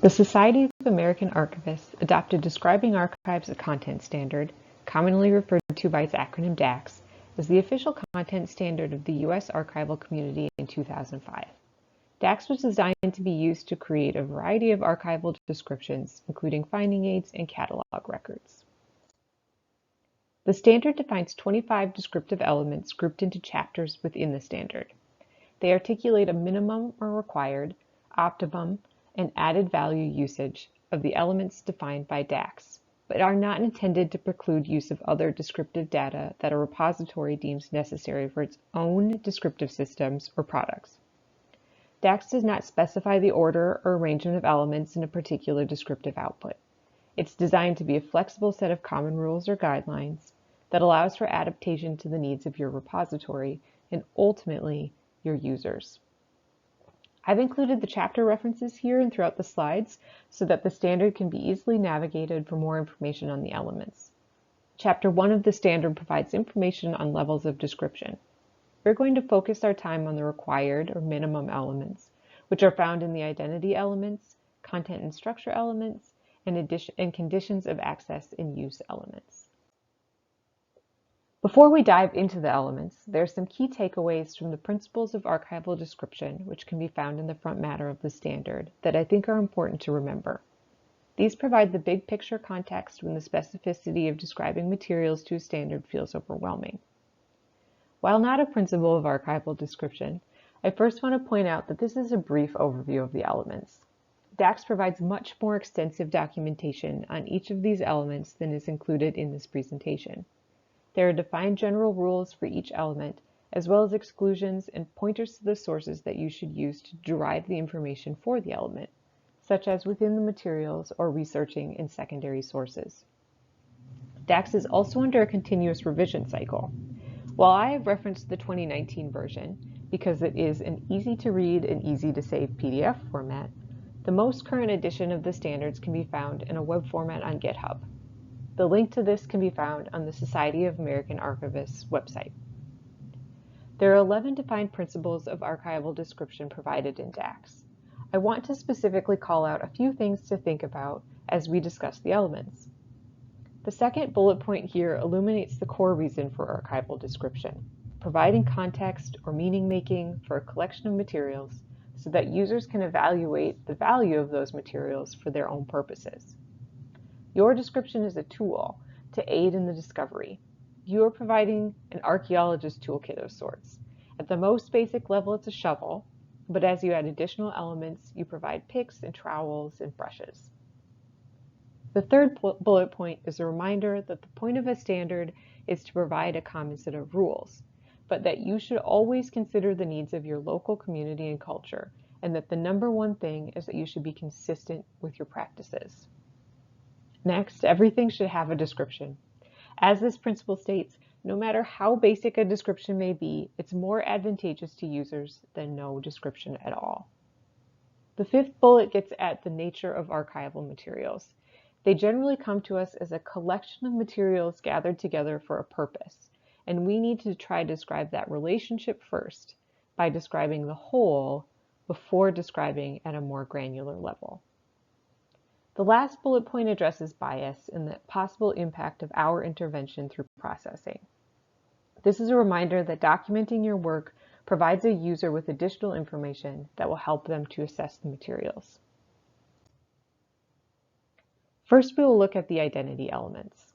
The Society of American Archivists adopted Describing Archives a Content Standard, commonly referred to by its acronym DACS, as the official content standard of the U.S. archival community in 2005. DACS was designed to be used to create a variety of archival descriptions, including finding aids and catalog records. The standard defines 25 descriptive elements grouped into chapters within the standard. They articulate a minimum or required, optimum, and added value usage of the elements defined by DACS, but are not intended to preclude use of other descriptive data that a repository deems necessary for its own descriptive systems or products. DACS does not specify the order or arrangement of elements in a particular descriptive output. It's designed to be a flexible set of common rules or guidelines that allows for adaptation to the needs of your repository and ultimately your users. I've included the chapter references here and throughout the slides so that the standard can be easily navigated for more information on the elements. Chapter 1 of the standard provides information on levels of description. We're going to focus our time on the required or minimum elements, which are found in the identity elements, content and structure elements, and conditions of access and use elements. Before we dive into the elements, there are some key takeaways from the principles of archival description, which can be found in the front matter of the standard, that I think are important to remember. These provide the big picture context when the specificity of describing materials to a standard feels overwhelming. While not a principle of archival description, I first want to point out that this is a brief overview of the elements. DACS provides much more extensive documentation on each of these elements than is included in this presentation. There are defined general rules for each element, as well as exclusions and pointers to the sources that you should use to derive the information for the element, such as within the materials or researching in secondary sources. DACS is also under a continuous revision cycle. While I have referenced the 2019 version, because it is an easy-to-read and easy-to-save PDF format, the most current edition of the standards can be found in a web format on GitHub. The link to this can be found on the Society of American Archivists website. There are 11 defined principles of archival description provided in DACS. I want to specifically call out a few things to think about as we discuss the elements. The second bullet point here illuminates the core reason for archival description, providing context or meaning making for a collection of materials so that users can evaluate the value of those materials for their own purposes. Your description is a tool to aid in the discovery. You are providing an archaeologist toolkit of sorts. At the most basic level, it's a shovel, but as you add additional elements, you provide picks and trowels and brushes. The third bullet point is a reminder that the point of a standard is to provide a common set of rules, but that you should always consider the needs of your local community and culture, and that the number one thing is that you should be consistent with your practices. Next, everything should have a description. As this principle states, no matter how basic a description may be, it's more advantageous to users than no description at all. The fifth bullet gets at the nature of archival materials. They generally come to us as a collection of materials gathered together for a purpose, and we need to try to describe that relationship first by describing the whole before describing at a more granular level. The last bullet point addresses bias and the possible impact of our intervention through processing. This is a reminder that documenting your work provides a user with additional information that will help them to assess the materials. First, we will look at the identity elements.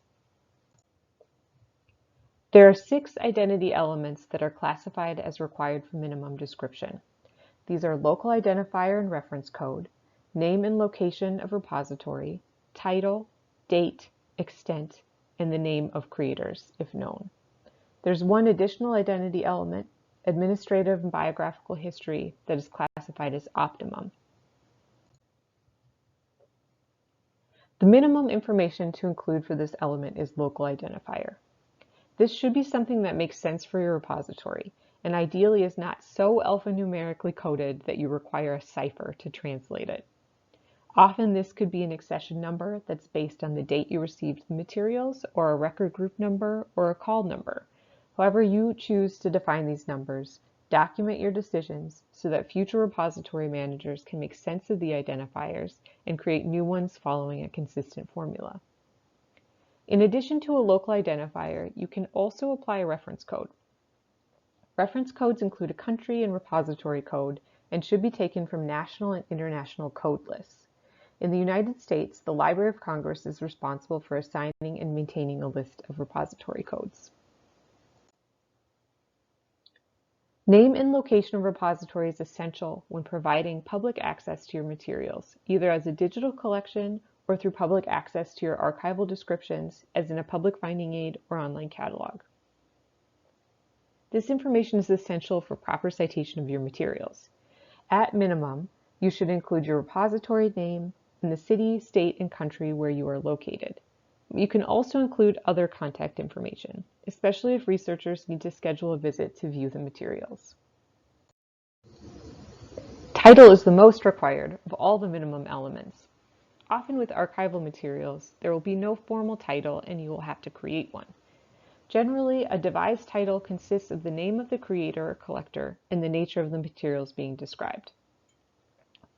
There are 6 identity elements that are classified as required for minimum description. These are local identifier and reference code, name and location of repository, title, date, extent, and the name of creators, if known. There's one additional identity element, administrative and biographical history, that is classified as optimum. The minimum information to include for this element is local identifier. This should be something that makes sense for your repository, and ideally is not so alphanumerically coded that you require a cipher to translate it. Often this could be an accession number that's based on the date you received the materials, or a record group number, or a call number. However you choose to define these numbers, Document your decisions so that future repository managers can make sense of the identifiers and create new ones following a consistent formula. In addition to a local identifier, you can also apply a reference code. Reference codes include a country and repository code and should be taken from national and international code lists. In the United States, the Library of Congress is responsible for assigning and maintaining a list of repository codes. Name and location of repository is essential when providing public access to your materials, either as a digital collection or through public access to your archival descriptions, as in a public finding aid or online catalog. This information is essential for proper citation of your materials. At minimum, you should include your repository name and the city, state, and country where you are located. You can also include other contact information, especially if researchers need to schedule a visit to view the materials. Title is the most required of all the minimum elements. Often with archival materials, there will be no formal title and you will have to create one. Generally, a devised title consists of the name of the creator or collector and the nature of the materials being described.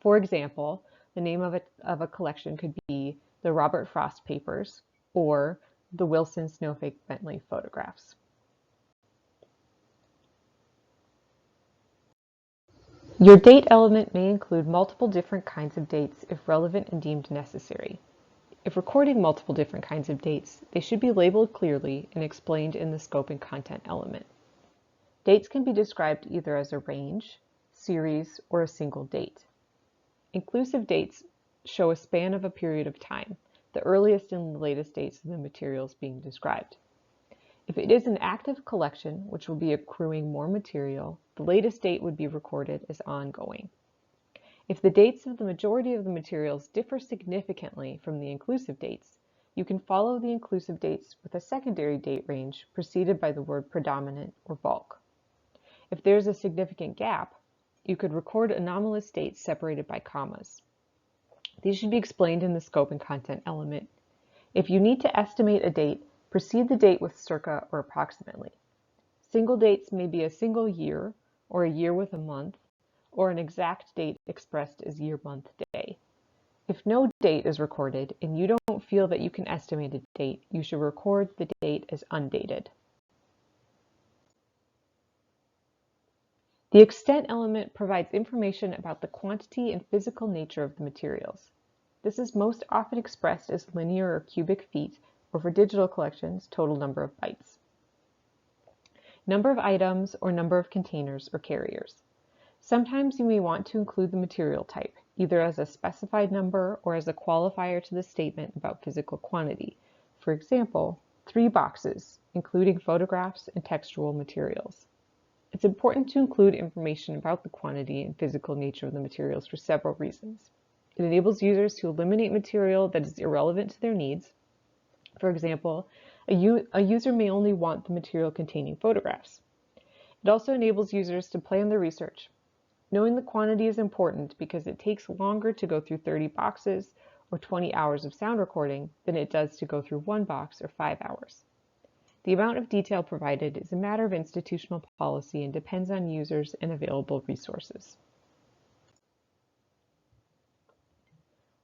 For example, the name of a collection could be the Robert Frost Papers or the Wilson Snowflake Bentley Photographs. Your date element may include multiple different kinds of dates if relevant and deemed necessary. If recording multiple different kinds of dates, they should be labeled clearly and explained in the scope and content element. Dates can be described either as a range, series, or a single date. Inclusive dates show a span of a period of time, the earliest and the latest dates of the materials being described. If it is an active collection, which will be accruing more material, the latest date would be recorded as ongoing. If the dates of the majority of the materials differ significantly from the inclusive dates, you can follow the inclusive dates with a secondary date range preceded by the word predominant or bulk. If there is a significant gap, you could record anomalous dates separated by commas. These should be explained in the scope and content element. If you need to estimate a date, precede the date with circa or approximately. Single dates may be a single year or a year with a month, or an exact date expressed as year, month, day. If no date is recorded and you don't feel that you can estimate a date, you should record the date as undated. The extent element provides information about the quantity and physical nature of the materials. This is most often expressed as linear or cubic feet, or for digital collections, total number of bytes. Number of items or number of containers or carriers. Sometimes you may want to include the material type, either as a specified number or as a qualifier to the statement about physical quantity. For example, 3 boxes, including photographs and textual materials. It's important to include information about the quantity and physical nature of the materials for several reasons. It enables users to eliminate material that is irrelevant to their needs. For example, a user may only want the material containing photographs. It also enables users to plan their research. Knowing the quantity is important because it takes longer to go through 30 boxes or 20 hours of sound recording than it does to go through 1 box or 5 hours. The amount of detail provided is a matter of institutional policy and depends on users and available resources.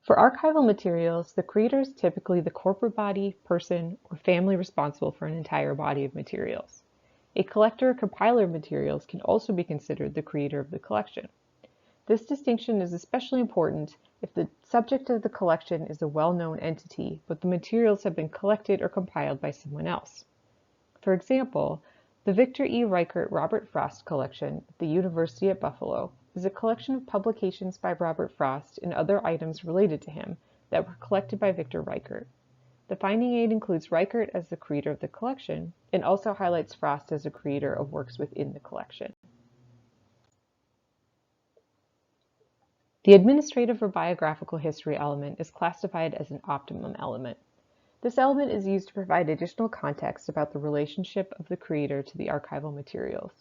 For archival materials, the creator is typically the corporate body, person, or family responsible for an entire body of materials. A collector or compiler of materials can also be considered the creator of the collection. This distinction is especially important if the subject of the collection is a well-known entity, but the materials have been collected or compiled by someone else. For example, the Victor E. Reichert Robert Frost Collection at the University at Buffalo is a collection of publications by Robert Frost and other items related to him that were collected by Victor Reichert. The finding aid includes Reichert as the creator of the collection and also highlights Frost as a creator of works within the collection. The administrative or biographical history element is classified as an optimum element. This element is used to provide additional context about the relationship of the creator to the archival materials.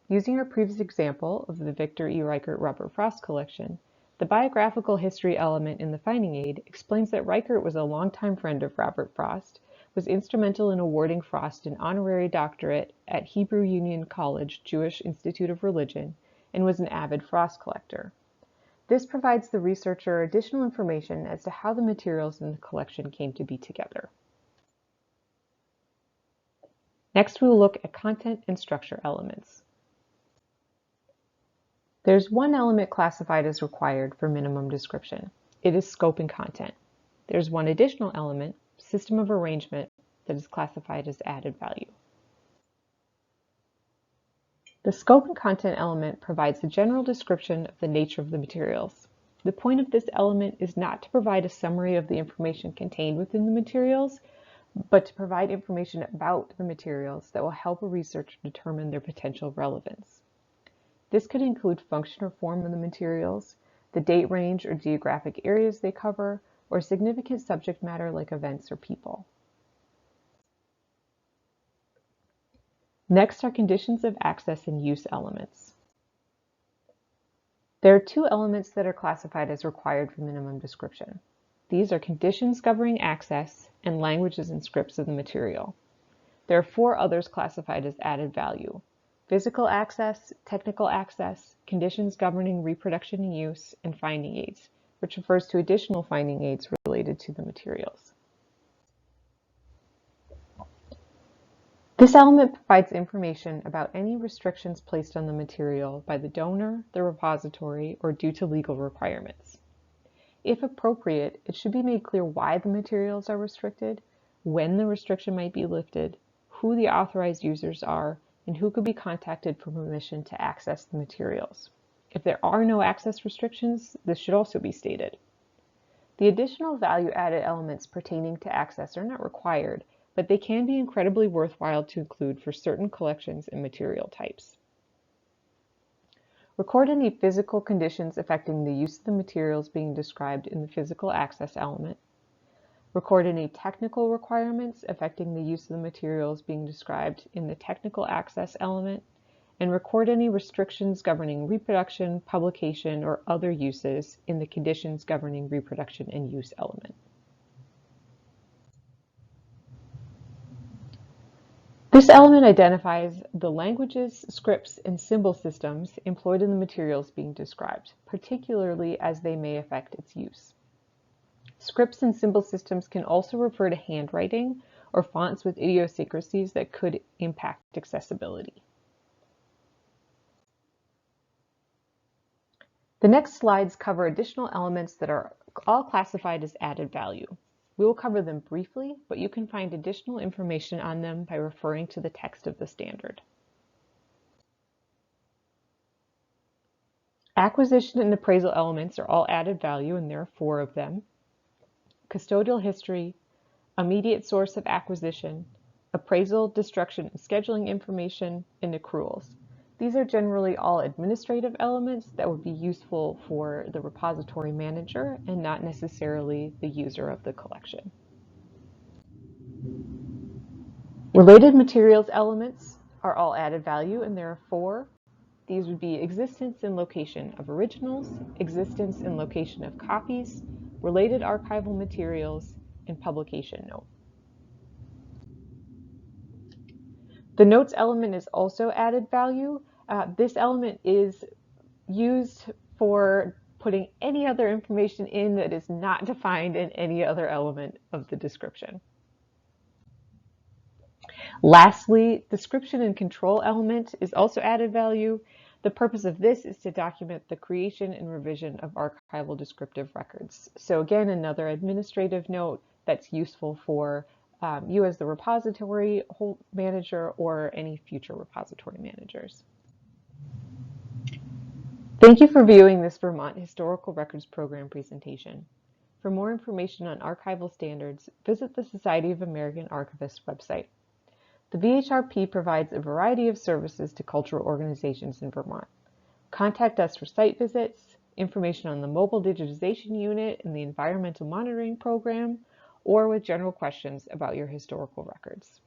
Using our previous example of the Victor E. Reichert Robert Frost collection, the biographical history element in the finding aid explains that Reichert was a longtime friend of Robert Frost, was instrumental in awarding Frost an honorary doctorate at Hebrew Union College Jewish Institute of Religion and was an avid Frost collector. This provides the researcher additional information as to how the materials in the collection came to be together. Next, we will look at content and structure elements. There's one element classified as required for minimum description. It is scope and content. There's one additional element, system of arrangement, that is classified as added value. The scope and content element provides a general description of the nature of the materials. The point of this element is not to provide a summary of the information contained within the materials, but to provide information about the materials that will help a researcher determine their potential relevance. This could include function or form of the materials, the date range or geographic areas they cover, or significant subject matter like events or people. Next are conditions of access and use elements. There are two elements that are classified as required for minimum description. These are conditions governing access and languages and scripts of the material. There are four others classified as added value: physical access, technical access, conditions governing reproduction and use, and finding aids, which refers to additional finding aids related to the materials. This element provides information about any restrictions placed on the material by the donor, the repository, or due to legal requirements. If appropriate, it should be made clear why the materials are restricted, when the restriction might be lifted, who the authorized users are, and who could be contacted for permission to access the materials. If there are no access restrictions, this should also be stated. The additional value-added elements pertaining to access are not required, but they can be incredibly worthwhile to include for certain collections and material types. Record any physical conditions affecting the use of the materials being described in the physical access element. Record any technical requirements affecting the use of the materials being described in the technical access element, and record any restrictions governing reproduction, publication, or other uses in the conditions governing reproduction and use element. This element identifies the languages, scripts, and symbol systems employed in the materials being described, particularly as they may affect its use. Scripts and symbol systems can also refer to handwriting or fonts with idiosyncrasies that could impact accessibility. The next slides cover additional elements that are all classified as added value. We will cover them briefly, but you can find additional information on them by referring to the text of the standard. Acquisition and appraisal elements are all added value, and there are four of them: custodial history, immediate source of acquisition, appraisal, destruction, and scheduling information, and accruals. These are generally all administrative elements that would be useful for the repository manager and not necessarily the user of the collection. Related materials elements are all added value, and there are four. These would be existence and location of originals, existence and location of copies, related archival materials, and publication note. The notes element is also added value. This element is used for putting any other information in that is not defined in any other element of the description. Lastly, description and control element is also added value. The purpose of this is to document the creation and revision of archival descriptive records. So again, another administrative note that's useful for you as the repository manager or any future repository managers. Thank you for viewing this Vermont Historical Records Program presentation. For more information on archival standards, visit the Society of American Archivists website. The VHRP provides a variety of services to cultural organizations in Vermont. Contact us for site visits, information on the mobile digitization unit and the environmental monitoring program, or with general questions about your historical records.